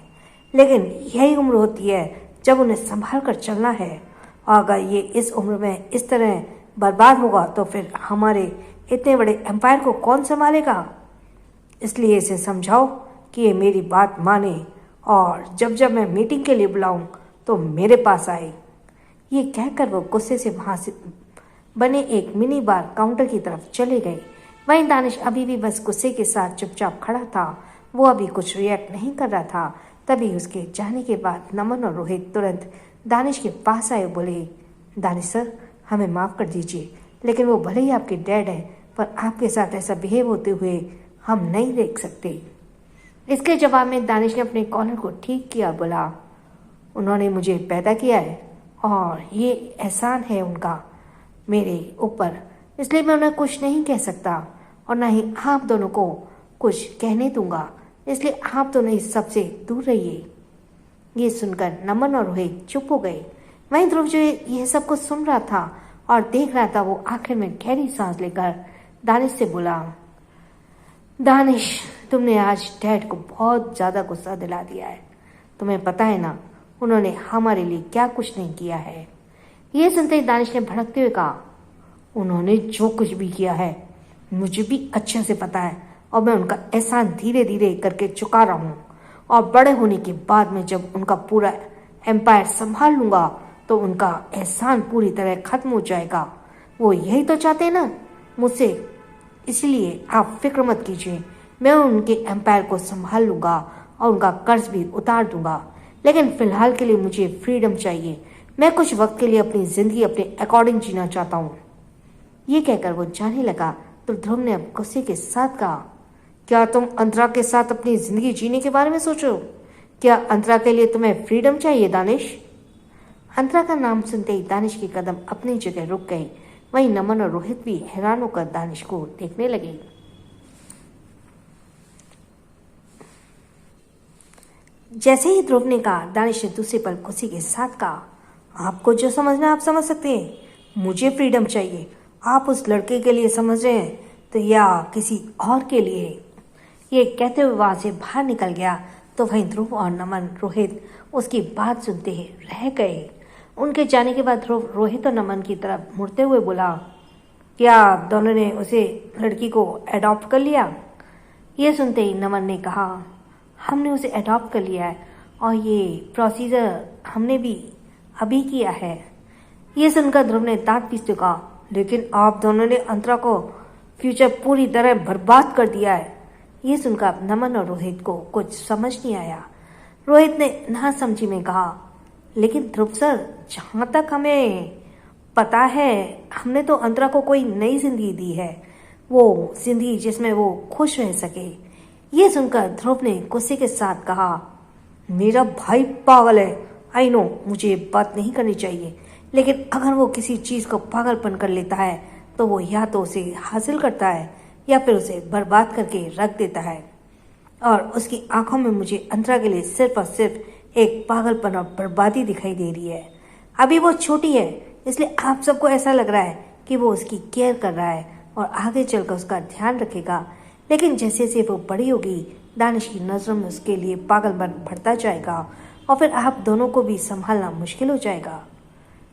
लेकिन यही उम्र होती है जब उन्हें संभाल कर चलना है, और अगर ये इस उम्र में इस तरह बर्बाद होगा तो फिर हमारे इतने बड़े एम्पायर को कौन संभालेगा। इसलिए इसे समझाओ कि ये मेरी बात माने और जब जब मैं मीटिंग के लिए बुलाऊं तो मेरे पास आए। ये कहकर वो गुस्से से वहां से बने एक मिनी बार काउंटर की तरफ चले गए। वहीं दानिश अभी भी बस गुस्से के साथ चुपचाप खड़ा था, वो अभी कुछ रिएक्ट नहीं कर रहा था। तभी उसके जाने के बाद नमन और रोहित तुरंत दानिश के पास आए, बोले, दानिश सर हमें माफ़ कर दीजिए, लेकिन वो भले ही आपके डैड है पर आपके साथ ऐसा बिहेव होते हुए हम नहीं देख सकते। इसके जवाब में दानिश ने अपने कॉलर को ठीक किया और बोला, उन्होंने मुझे पैदा किया है और ये एहसान है उनका मेरे ऊपर, इसलिए मैं उन्हें कुछ नहीं कह सकता और ना ही आप दोनों को कुछ कहने दूंगा, इसलिए आप दोनों इस सबसे दूर रहिए। ये सुनकर नमन और रोहित चुप हो गए। वहीं ध्रुव जो यह सब कुछ सुन रहा था और देख रहा था, वो आखिर में गहरी सांस लेकर दानिश से बोला, दानिश तुमने आज डैड को बहुत ज़्यादा गुस्सा दिला दिया है, तुम्हें पता है ना उन्होंने हमारे लिए क्या कुछ नहीं किया है। ये सुनते ही दानिश ने भड़कते हुए कहा, उन्होंने जो कुछ भी किया है मुझे भी अच्छे से पता है और मैं उनका एहसान धीरे धीरे करके चुका रहा हूँ, और बड़े होने के बाद में जब उनका पूरा एम्पायर संभाल लूंगा तो उनका एहसान पूरी तरह खत्म हो जाएगा। वो यही तो चाहते हैं ना मुझसे, इसलिए आप फिक्र मत कीजिए, मैं उनके एम्पायर को संभाल लूंगा और उनका कर्ज भी उतार दूंगा, लेकिन फिलहाल के लिए मुझे फ्रीडम चाहिए। मैं कुछ वक्त के लिए अपनी जिंदगी अपने अकॉर्डिंग जीना चाहता हूँ। ये कहकर वो जाने लगा तो ध्रुव ने अब गुस्से के साथ कहा, क्या तुम अंतरा के साथ अपनी जिंदगी जीने के बारे में सोचो? क्या अंतरा के लिए तुम्हें फ्रीडम चाहिए दानिश? अंतरा का नाम सुनते ही दानिश के कदम अपनी जगह रुक गए। वहीं नमन और रोहित भी हैरान होकर दानिश को देखने लगे। जैसे ही ध्रुव ने कहा, दानिश ने दूसरे पल गुस्से के साथ कहा, आपको जो समझना आप समझ सकते हैं, मुझे फ्रीडम चाहिए। आप उस लड़के के लिए समझ रहे हैं तो या किसी और के लिए? ये कहते हुए वहां से बाहर निकल गया तो वहीं ध्रुव और नमन रोहित उसकी बात सुनते ही रह गए। उनके जाने के बाद ध्रुव रोहित और नमन की तरफ मुड़ते हुए बोला, क्या आप दोनों ने उसे लड़की को अडॉप्ट कर लिया? ये सुनते ही नमन ने कहा, हमने उसे अडॉप्ट कर लिया है और ये प्रोसीजर हमने भी अभी किया है। ये सुनकर ध्रुव ने दांत पीसते कहा, लेकिन आप दोनों ने अंतरा को फ्यूचर पूरी तरह बर्बाद कर दिया है। ये सुनकर नमन और रोहित को कुछ समझ नहीं आया। रोहित ने ना समझी में कहा, लेकिन ध्रुव सर जहाँ तक हमें पता है हमने तो अंतरा को कोई नई जिंदगी दी है, वो जिंदगी जिसमें वो खुश रह सके। ये सुनकर ध्रुव ने गुस्से के साथ कहा, मेरा भाई पागल है, आई नो मुझे ये बात नहीं करनी चाहिए, लेकिन अगर वो किसी चीज़ को पागलपन कर लेता है तो वो या तो उसे हासिल करता है या फिर उसे बर्बाद करके रख देता है, और उसकी आंखों में मुझे अंतरा के लिए सिर्फ और सिर्फ एक पागलपन और बर्बादी दिखाई दे रही है। अभी वो छोटी है, इसलिए आप सबको ऐसा लग रहा है कि वो उसकी केयर कर रहा है, और आगे चलकर उसका ध्यान रखेगा। लेकिन जैसे जैसे वो बड़ी होगी, दानिश की नज़रों में उसके लिए पागलपन बढ़ता जाएगा और फिर आप दोनों को भी संभालना मुश्किल हो जाएगा।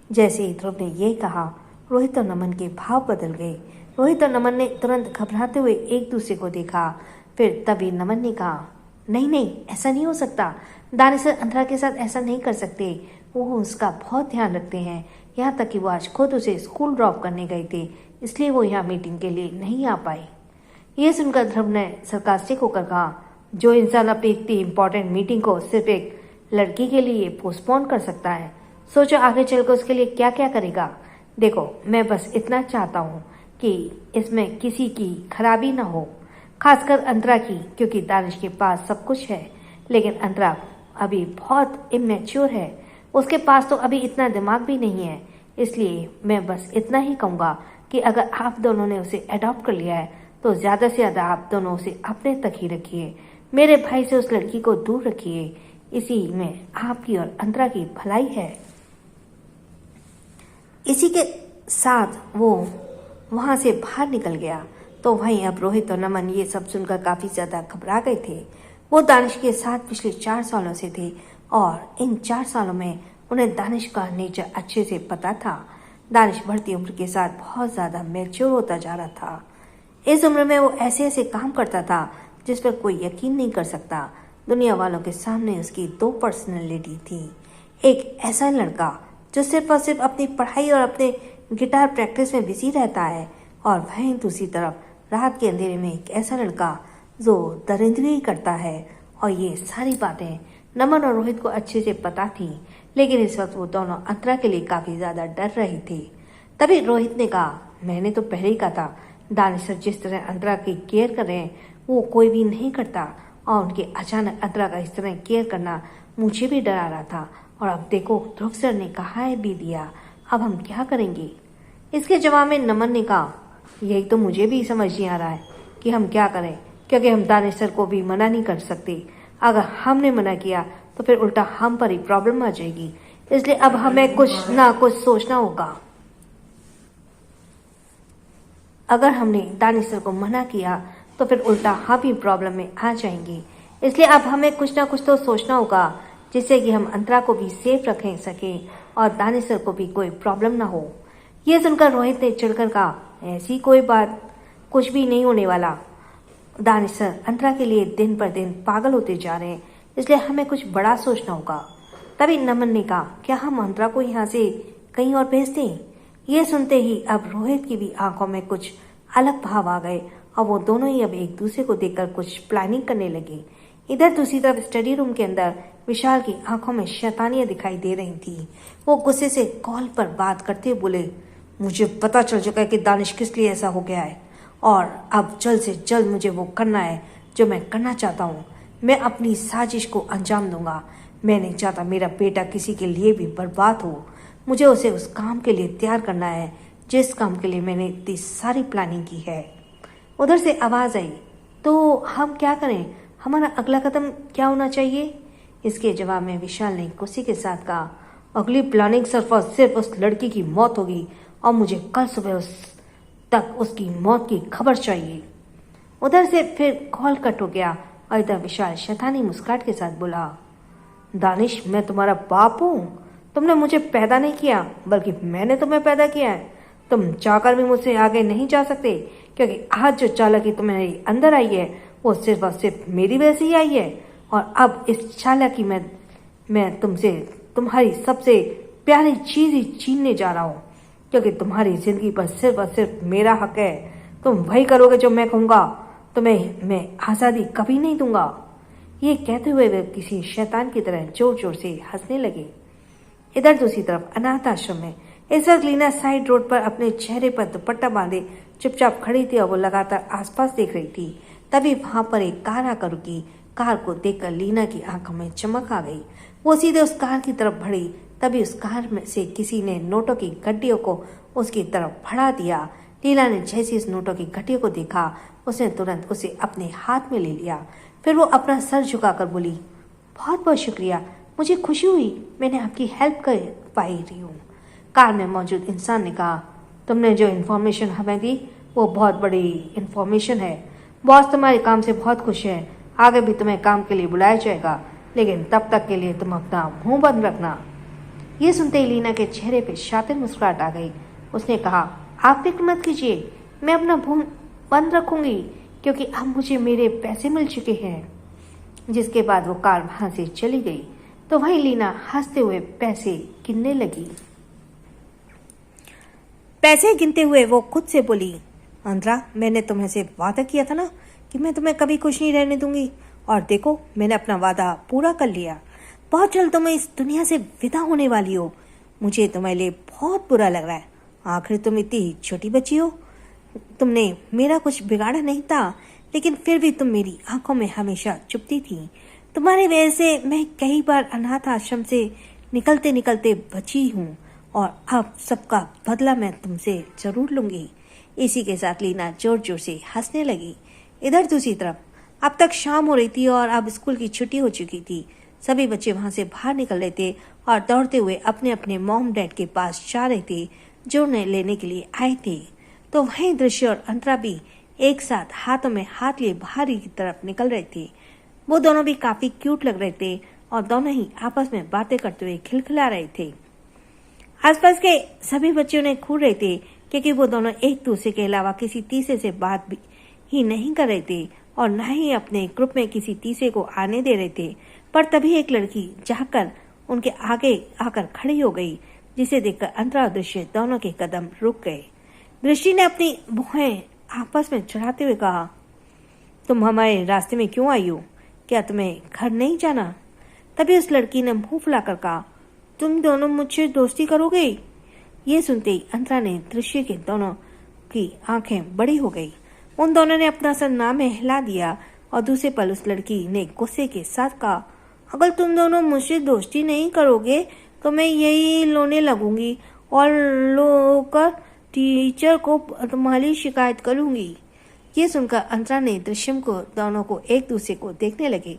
जैसे ही ध्रुव ने यही कहा, रोहित और नमन के भाव बदल गए। रोहित और नमन ने तुरंत घबराते हुए एक दूसरे को देखा। फिर तभी नमन ने कहा, नहीं नहीं, ऐसा नहीं हो सकता। दानिश सर अंतरा के साथ ऐसा नहीं कर सकते। वो उसका बहुत ध्यान रखते हैं। यहाँ तक कि वो आज खुद उसे स्कूल ड्रॉप करने गए थे, इसलिए वो यहाँ मीटिंग के लिए नहीं आ पाई। ये सुनकर ध्रुव ने सरकास्टिक होकर कहा, जो इंसान अपनी इतनी इम्पोर्टेंट मीटिंग को सिर्फ एक लड़की के लिए पोस्टपोन कर सकता है, सोचो आगे चलकर उसके लिए क्या क्या करेगा। देखो, मैं बस इतना चाहता हूँ कि इसमें किसी की खराबी ना हो, खासकर अंतरा की, क्योंकि दानिश के पास सब कुछ है, लेकिन अंतरा अभी बहुत इमेच्योर है। उसके पास तो अभी इतना दिमाग भी नहीं है। इसलिए मैं बस इतना ही कहूँगा कि अगर आप दोनों ने उसे अडॉप्ट कर लिया है तो ज़्यादा से ज़्यादा आप दोनों उसे अपने तक ही रखिए। मेरे भाई से उस लड़की को दूर रखिए। इसी में आपकी और अंतरा की भलाई है। इसी के साथ वो वहाँ से बाहर निकल गया। तो वहीं अब रोहित और नमन ये सब सुनकर काफ़ी ज़्यादा घबरा गए थे। वो दानिश के साथ पिछले 4 सालों से थे और इन 4 सालों में उन्हें दानिश का नेचर अच्छे से पता था। दानिश बढ़ती उम्र के साथ बहुत ज़्यादा मैच्योर होता जा रहा था। इस उम्र में वो ऐसे ऐसे काम करता था जिस पर कोई यकीन नहीं कर सकता। दुनिया वालों के सामने उसकी 2 पर्सनैलिटी थी। एक ऐसा लड़का जो सिर्फ और सिर्फ अपनी पढ़ाई और अपने गिटार प्रैक्टिस में बिजी रहता है, और वहीं दूसरी तरफ रात के अंधेरे में एक ऐसा लड़का जो दरिंदगी करता है। और ये सारी बातें नमन और रोहित को अच्छे से पता थी, लेकिन इस वक्त वो दोनों अंतरा के लिए काफ़ी ज़्यादा डर रहे थे। तभी रोहित ने कहा, मैंने तो पहले ही कहा था, दानिश सर जिस तरह अंतरा की केयर कर रहे हैं वो कोई भी नहीं करता, और उनके अचानक अंतरा का इस तरह केयर करना मुझे भी डरा रहा था। और अब देखो, ध्रुव सर ने कहा है भी दिया, अब हम क्या करेंगे। इसके जवाब में नमन ने कहा, यही तो मुझे भी समझ नहीं आ रहा है कि हम क्या करें, क्योंकि हम दानिश सर को भी मना नहीं कर सकते। अगर हमने मना किया तो फिर उल्टा हम पर ही प्रॉब्लम आ जाएगी। इसलिए अब हमें कुछ ना कुछ सोचना होगा। अगर हमने दानिश सर को मना किया तो फिर उल्टा हम ही प्रॉब्लम में आ जाएंगे। इसलिए अब हमें कुछ ना कुछ तो सोचना होगा जिससे कि हम अंतरा को भी सेफ रख सकें और दानिश सर को भी कोई प्रॉब्लम ना हो। यह सुनकर रोहित ने चिढ़कर कहा, ऐसी कोई बात कुछ भी नहीं होने वाला। दानिश सर अंतरा के लिए दिन पर दिन पागल होते जा रहे हैं, इसलिए हमें कुछ बड़ा सोचना होगा। तभी नमन ने कहा, क्या हम अंतरा को यहाँ से कहीं और भेज दें। ये सुनते ही अब रोहित की भी आंखों में कुछ अलग भाव आ गए और वो दोनों ही अब एक दूसरे को देखकर कुछ प्लानिंग करने लगे। इधर दूसरी तरफ स्टडी रूम के अंदर विशाल की आंखों में शैतानियां दिखाई दे रही थी। वो गुस्से से कॉल पर बात करते हुए बोले, मुझे पता चल चुका है कि दानिश किस लिए ऐसा हो गया है, और अब जल्द से जल्द मुझे वो करना है जो मैं करना चाहता हूँ। मैं अपनी साजिश को अंजाम दूंगा। मैं नहीं चाहता मेरा बेटा किसी के लिए भी बर्बाद हो। मुझे उसे उस काम के लिए तैयार करना है जिस काम के लिए मैंने इतनी सारी प्लानिंग की है। उधर से आवाज़ आई, तो हम क्या करें, हमारा अगला कदम क्या होना चाहिए। इसके जवाब में विशाल ने गुस्से के साथ कहा, अगली प्लानिंग सिर्फ उस लड़की की मौत होगी और मुझे कल सुबह तक उसकी मौत की खबर चाहिए। उधर से फिर कॉल कट हो गया और इधर विशाल शैतानी मुस्कुराहट के साथ बोला, दानिश, मैं तुम्हारा बाप हूँ। तुमने मुझे पैदा नहीं किया, बल्कि मैंने तुम्हें पैदा किया है। तुम चाहकर भी मुझसे आगे नहीं जा सकते, क्योंकि आज जो चालाकी तुम्हारे अंदर आई है वो सिर्फ और सिर्फ मेरी वजह से ही आई है। और अब इस चालाकी में मैं तुमसे तुम्हारी सबसे प्यारी चीज ही छीनने जा रहा हूँ, क्योंकि तुम्हारी जिंदगी पर सिर्फ और सिर्फ मेरा हक है। तुम वही करोगे जो मैं कहूँगा, तुम्हें मैं आज़ादी कभी नहीं दूंगा। ये कहते हुए वे किसी शैतान की तरह जोर जोर से हंसने लगे। इधर दूसरी तरफ अनाथ आश्रम में इस वक्त लीना साइड रोड पर अपने चेहरे पर दुपट्टा बांधे चुपचाप खड़ी थी और वो लगातार आसपास देख रही थी। तभी वहां पर एक कार आकर रुकी। कार को देखकर लीना की आंखों में चमक आ गई। वो सीधे उस कार की तरफ बढ़ी। तभी उस कार में से किसी ने नोटों की गड्डियों को उसकी तरफ बढ़ा दिया। लीला ने जैसे इस नोटों की गड्डियों को देखा, उसने तुरंत उसे अपने हाथ में ले लिया। फिर वो अपना सर झुकाकर बोली, बहुत बहुत शुक्रिया, मुझे खुशी हुई मैंने आपकी हेल्प कर पाई रही हूँ। कार में मौजूद इंसान ने कहा, तुमने जो इन्फॉर्मेशन हमें दी वो बहुत बड़ी इन्फॉर्मेशन है। बॉस तुम्हारे काम से बहुत खुश है, आगे भी तुम्हें काम के लिए बुलाया जाएगा, लेकिन तब तक के लिए तुम अपना मुंह बंद रखना। ये सुनते ही लीना के चेहरे पे शातिर मुस्कुराहट आ गई। उसने कहा, आप फिक्र मत कीजिए, मैं अपना मुंह बंद रखूंगी, क्योंकि अब मुझे मेरे पैसे मिल चुके हैं। जिसके बाद वो कार वहां से चली गई तो वहीं लीना हंसते हुए पैसे गिनने लगी। पैसे गिनते हुए वो खुद से बोली, अंतरा, मैंने तुम्हें से वादा किया था ना कि मैं तुम्हें कभी खुश नहीं रहने दूंगी, और देखो मैंने अपना वादा पूरा कर लिया। बहुत जल्द तुम इस दुनिया से विदा होने वाली हो। मुझे तुम्हारे लिए बहुत बुरा लग रहा है। आखिर तुम इतनी छोटी बच्ची हो, तुमने मेरा कुछ बिगाड़ा नहीं था, लेकिन फिर भी तुम मेरी आंखों में हमेशा चुभती थी। तुम्हारी वजह से मैं कई बार अनाथ आश्रम से निकलते निकलते बची हूँ, और अब सबका बदला मैं तुमसे जरूर लूंगी। इसी के साथ लीना जोर जोर से हंसने लगी। इधर दूसरी तरफ अब तक शाम हो रही थी और अब स्कूल की छुट्टी हो चुकी थी। सभी बच्चे वहां से बाहर निकल रहे थे और दौड़ते हुए अपने अपने मॉम डैड के पास जा रहे थे, जो उन्हें लेने के लिए आए थे। तो वहीं दृश्य और अंतरा भी एक साथ हाथों में हाथ लिए बाहर की तरफ निकल रहे थे। वो दोनों भी काफी क्यूट लग रहे थे और दोनों ही आपस में बातें करते हुए खिलखिला रहे थे। आसपास के सभी बच्चे उन्हें घूर रहे थे, क्योंकि वो दोनों एक दूसरे के अलावा किसी तीसरे से बात भी ही नहीं कर रहे थे और न ही अपने ग्रुप में किसी तीसरे को आने दे रहे थे। पर तभी एक लड़की जाकर उनके आगे आकर खड़ी हो गई, जिसे देखकर अंतरा और दृश्य दोनों के कदम रुक गए। दृष्टि ने अपनी भुएं आपस में चढ़ाते हुए कहा, तुम हमारे रास्ते में क्यों आई हो? क्या तुम्हें घर नहीं जाना? तभी उस लड़की ने मुंह फुलाकर कहा, तुम दोनों मुझसे दोस्ती करोगे? ये सुनते ही अंतरा ने दृश्य के दोनों की आंखें बड़ी हो गई। उन दोनों ने अपना सर नाम में हिला दिया और दूसरे पल उस लड़की ने गुस्से के साथ कहा, अगर तुम दोनों मुझसे दोस्ती नहीं करोगे तो मैं यही रोने लगूंगी और लोकर टीचर को तुम्हारी शिकायत करूंगी। ये सुनकर अंतरा ने दृश्यम को दोनों को एक दूसरे को देखने लगे।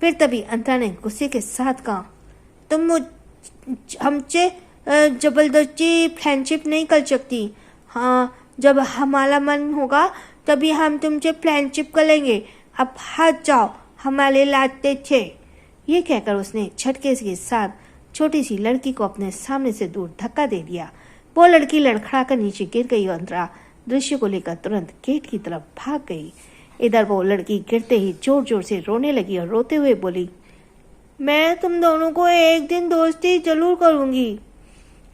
फिर तभी अंतरा ने गुस्से के साथ कहा, तुम हमसे जबरदस्ती फ्रेंडशिप नहीं कर सकती। हाँ, जब हमारा मन होगा तभी हम तुमसे फ्रेंडशिप करेंगे। अब हाथ जाओ, हमारे लाते थे। ये कहकर उसने झटके के साथ छोटी सी लड़की को अपने सामने से दूर धक्का दे दिया। वो लड़की लड़खड़ाकर नीचे गिर गई और अंतरा दृश्य को लेकर तुरंत गेट की तरफ भाग गई। इधर वो लड़की गिरते ही जोर जोर से रोने लगी और रोते हुए बोली, मैं तुम दोनों को एक दिन दोस्ती जरूर करूंगी।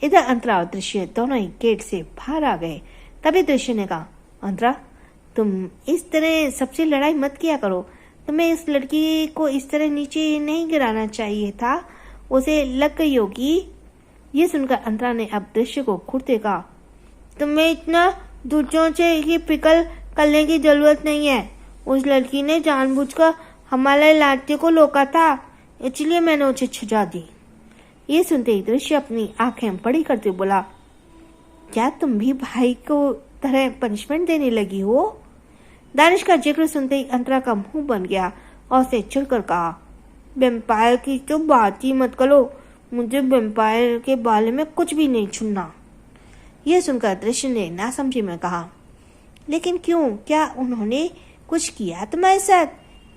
इधर अंतरा और दृश्य दोनों ही गेट से बाहर आ गए। तभी दृश्य ने कहा, अंतरा, तुम इस तरह सबसे लड़ाई मत किया करो। तुम्हें इस लड़की को इस तरह नीचे नहीं गिराना चाहिए था, उसे लग गई होगी। ये सुनकर अंतरा ने अब दृश्य को घूरते कहा, तुम्हें इतना दूसरों से ही फिक्र करने की जरूरत नहीं है। उस लड़की ने जानबूझकर हमारे लाते को रोका था, इसलिए मैंने उसे सजा दी। ये सुनते ही दृश्य अपनी आंखें बड़ी करते बोला, क्या तुम भी भाई को तरह पनिशमेंट देने लगी हो? दानिश का जिक्र सुनते ही अंतरा का मुंह बन गया और उसे चिढ़कर कहा, वेम्पायर की तो बात ही मत करो, मुझे वेम्पायर के बारे में कुछ भी नहीं सुनना। यह सुनकर दृश्य ने नासमझी में कहा, लेकिन क्यों? क्या उन्होंने कुछ किया तुम्हारे साथ?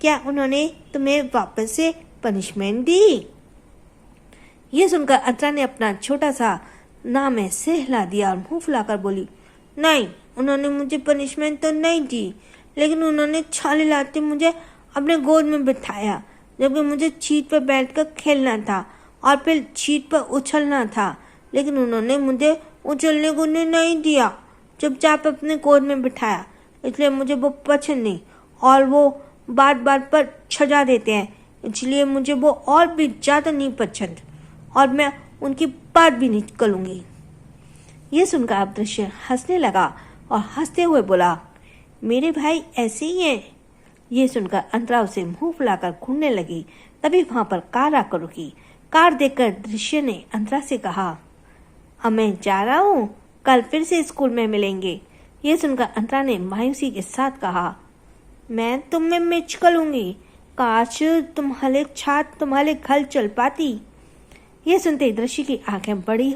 क्या उन्होंने तुम्हें वापस से पनिशमेंट दी? ये सुनकर अंतरा ने अपना छोटा सा नाम ऐसे हिला दिया और मुंह फुलाकर बोली, नहीं, उन्होंने मुझे पनिशमेंट तो नहीं दी, लेकिन उन्होंने छाले लाते मुझे अपने गोद में बिठाया, जबकि मुझे छीट पर बैठकर खेलना था और फिर छीट पर उछलना था, लेकिन उन्होंने मुझे उछलने को नहीं दिया, चुपचाप अपने गोद में बिठाया। इसलिए मुझे वो पसंद नहीं और वो बात बात पर सजा देते हैं, इसलिए मुझे वो और भी ज्यादा नहीं पसंद और मैं उनकी बात भी नहीं करूंगी। ये सुनकर अब दृश्य हंसने लगा और हंसते हुए बोला, मेरे भाई ऐसे ही हैं। ये सुनकर अंतरा उसे मुंह फुलाकर घूरने लगी। तभी वहां पर कार आकर रुकी। कार देखकर दृश्य ने अंतरा से कहा, अब मैं जा रहा हूँ, कल फिर से स्कूल में मिलेंगे। ये सुनकर अंतरा ने मायूसी के साथ कहा, मैं तुम्हें मिस करूंगी, काश तुम्हारे साथ तुम्हारे घर चल पाती। ये सुनते दृश्य की आंखें बड़ी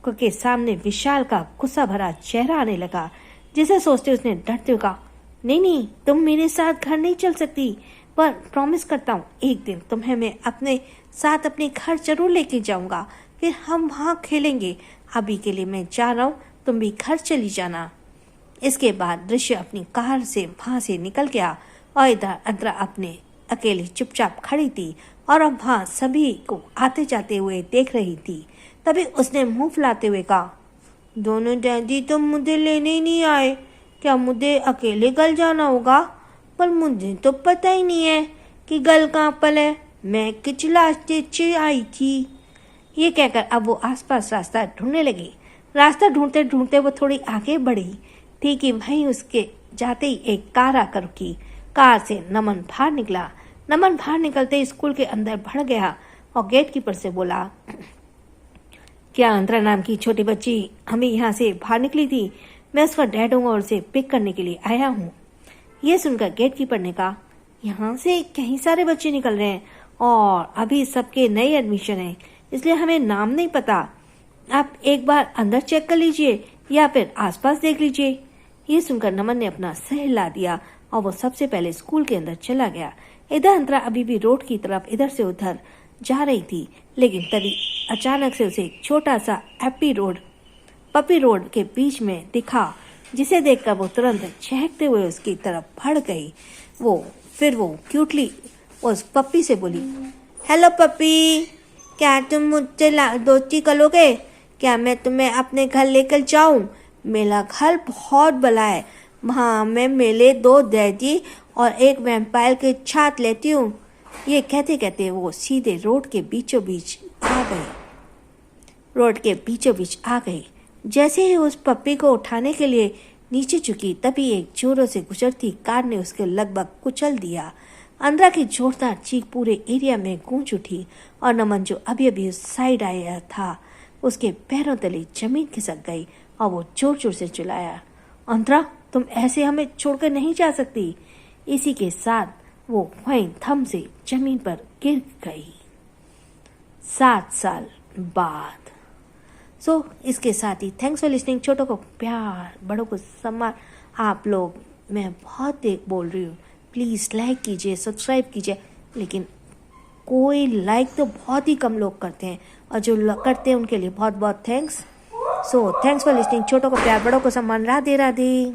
के सामने विशाल का गुस्सा भरा चेहरा आने लगा। जिसे सोचते उसने डरते हुए कहा, नहीं नहीं, तुम मेरे साथ घर नहीं चल सकती, पर प्रॉमिस करता हूँ एक दिन तुम्हें मैं अपने साथ अपने घर जरूर लेके जाऊंगा, फिर हम वहाँ खेलेंगे। अभी के लिए मैं जा रहा हूँ, तुम भी घर चली जाना। इसके बाद दृश्य अपनी कार से वहाँ से निकल गया और इधर अंतरा अपने अकेली चुपचाप खड़ी थी और अब वहाँ सभी को आते जाते हुए देख रही थी। तभी उसने मुंह फुलाते हुए कहा, दोनों डैडी तो मुझे लेने ही नहीं आए, क्या मुझे अकेले कल जाना होगा? पर मुझे तो पता ही नहीं है कि गल कहाँ पर है, मैं कुछ लास्ट आई थी। ये कहकर अब वो आसपास रास्ता ढूंढने लगी। रास्ता ढूंढते ढूंढते वो थोड़ी आगे बढ़ी थी कि वहीं उसके जाते ही एक कार आकर रुकी। कार से नमन बाहर निकला। नमन बाहर निकलते ही स्कूल के अंदर बढ़ गया और गेट कीपर से बोला, क्या अंतरा नाम की छोटी बच्ची हमें यहाँ से बाहर निकली थी? मैं उसका डैड हूँ और उसे पिक करने के लिए आया हूँ। ये सुनकर गेट कीपर ने कहा, यहाँ से कई सारे बच्चे निकल रहे हैं और अभी सबके नए एडमिशन है, इसलिए हमें नाम नहीं पता। आप एक बार अंदर चेक कर लीजिए या फिर आसपास देख लीजिए। ये सुनकर नमन ने अपना सर हिला दिया और वो सबसे पहले स्कूल के अंदर चला गया। इधर अंतरा अभी भी रोड की तरफ इधर से उधर जा रही थी, लेकिन तभी अचानक से उसे एक छोटा सा पपी रोड के बीच में दिखा, जिसे देखकर वो तुरंत चहकते हुए उसकी तरफ बढ़ गई। फिर वो क्यूटली उस पप्पी से बोली, हेलो पप्पी, क्या तुम मुझसे दोस्ती करोगे? क्या मैं तुम्हें अपने घर लेकर जाऊं? मेरा घर बहुत बड़ा है, वहाँ मैं मेरे 2 डैडी और एक वैम्पायर के साथ लेती हूँ। ये कहते कहते वो सीधे रोड के बीचों बीच आ गई। जैसे ही उस पप्पी को उठाने के लिए नीचे झुकी, तभी एक जोरों से गुजरती कार ने उसके लगभग कुचल दिया। अंतरा की जोरदार चीख पूरे एरिया में गूंज उठी और नमन जो अभी अभी उस साइड आया था, उसके पैरों तले जमीन खिसक गई और वो जोर जोर से चिल्लाया, अंतरा, तुम ऐसे हमें छोड़कर नहीं जा सकती। इसी के साथ वो वहीं थम से जमीन पर गिर गई। 7 साल बाद। इसके साथ ही थैंक्स फॉर लिसनिंग। छोटों को प्यार, बड़ों को सम्मान। आप लोग, मैं बहुत बोल रही हूँ, प्लीज़ लाइक कीजिए, सब्सक्राइब कीजिए, लेकिन कोई लाइक तो बहुत ही कम लोग करते हैं और जो करते हैं उनके लिए बहुत बहुत थैंक्स। Thanks for listening. छोटों को प्यार, बड़ों को सम्मान। राधे राधे।